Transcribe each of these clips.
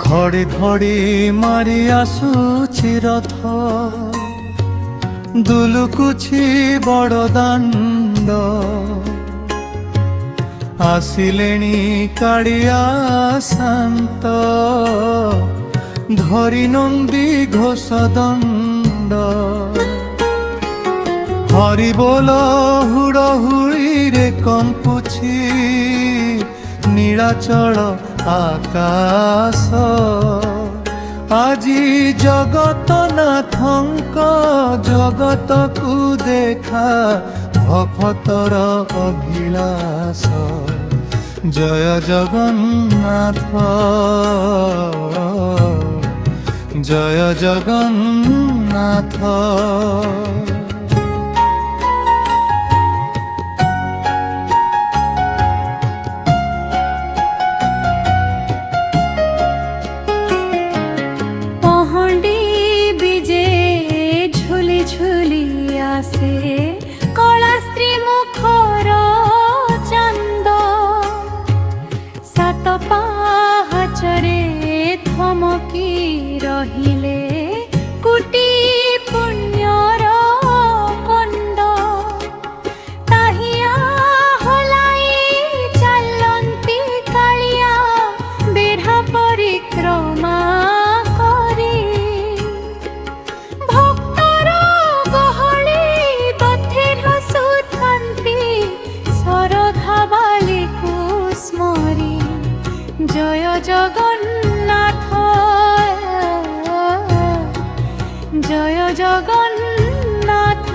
ଘଡ଼ି ଘଡ଼ି ମାରି ଆସୁଛି ରଥ, ଦୁଲୁକୁଛି ବଡ଼ ଦାଣ୍ଡ। ଆସିଲେଣି କାଳିଆ ସାନ୍ତ, ଧରି ନନ୍ଦୀ ଘୋଷ ଦଣ୍ଡ। ହରିବୋଲ ହୁଡ଼ହୁଳିରେ କମ୍ପୁଛି ନୀଳାଚଳ ଆକାଶ। ଆଜି ଜଗତନାଥଙ୍କ ଜଗତକୁ ଦେଖା ଭକ୍ତର ଅଭିଳାଷ। ଜୟ ଜଗନ୍ନାଥ, ଜୟ ଜଗନ୍ନାଥ। আসে কলা স্ত্রী মুখর চান্দ। সাত পাহাচরে থমকি রহিলে কোটি পুণ্যর কন্দ। তাহিয়া হলাই চালন্তি কালিয়া বেঢ়া পরিক্রমা করি। জয় জগন্নাথ, জয় জগন্নাথ।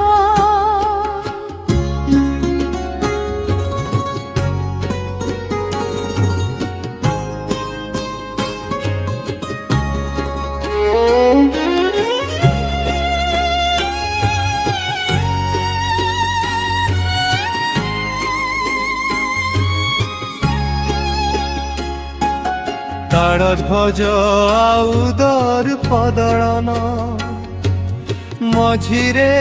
তাড়ধ্বজ ଆଉ দর্পদଳନ, ମଝିରେ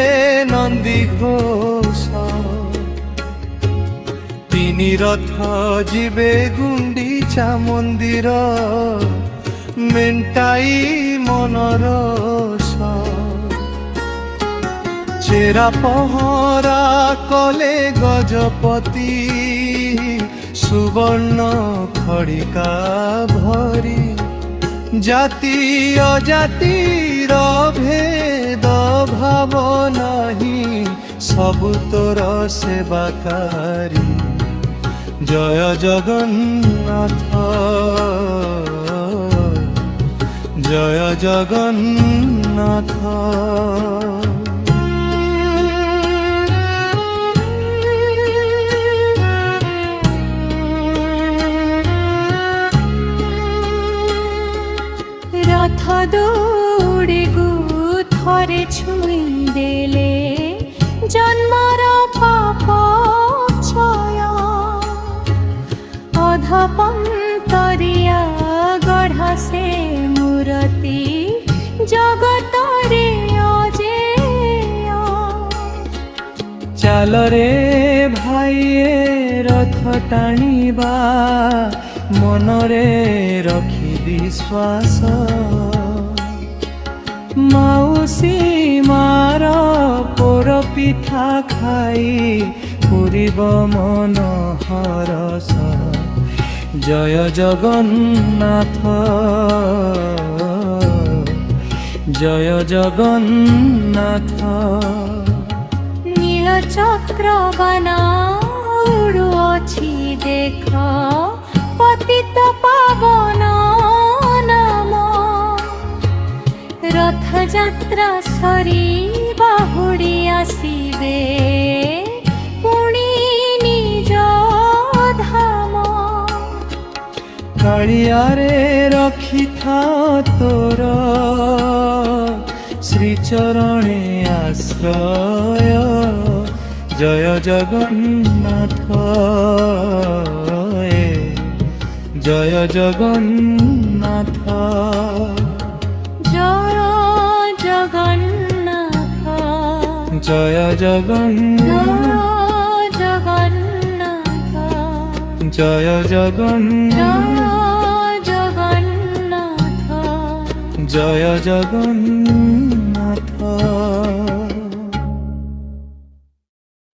ନନ୍ଦୀ ଘୋଷ। ତିନି ରଥ ଯିବେ ଗୁଣ୍ଡିଚା ମନ୍ଦିର, ମେଣ୍ଟାଇ ମନରୋଷ। ଚେରା ପହଁରା କଲେ ଗଜପତି, ସୁବର୍ଣ୍ଣ ଖଡ଼ିକା ଭରି। ଜାତି ଅଜାତିର ଭେଦ ଭାବ ନାହିଁ, ସବୁ ତୋର ସେବାକାରୀ। ଜୟ ଜଗନ୍ନାଥ, ଜୟ ଜଗନ୍ନାଥ। রথ দৌড়িগু থরে ছুঁই দেলে জন্মর পাপ ক্ষয়। অধপন্তরিয়া গঢ়া সে মূরতি, জগতরে অজেয়। চালরে ভাইয়ে রথ টাଣିବା, মনরে রখি ବିଶ୍ୱାସ। ମାଉସୀ ମାର ପୋର ପିଠା ଖାଇ ପୁରିବ ମନ ହରସ। ଜୟ ଜଗନ୍ନାଥ, ଜୟ ଜଗନ୍ନାଥ। নীলচক্র বানা উড়ুଅଛି দেখ, পতিত পাবন নাম। রথযাত্রা সরি বাহুড়ি আসিবে পুଣି নিজ ধাম। কাଳିয়ারে রখিথা তোর, শ্রীচরণে আশ্রয়। জয় জগন্নাথ, জয় জগন্নাথ, জয় জগন্নাথ, জয় জগন্নাথ, জগন্নাথ, জয় জগন্নাথ, জগন্নাথ। জয় জগন্নাথ।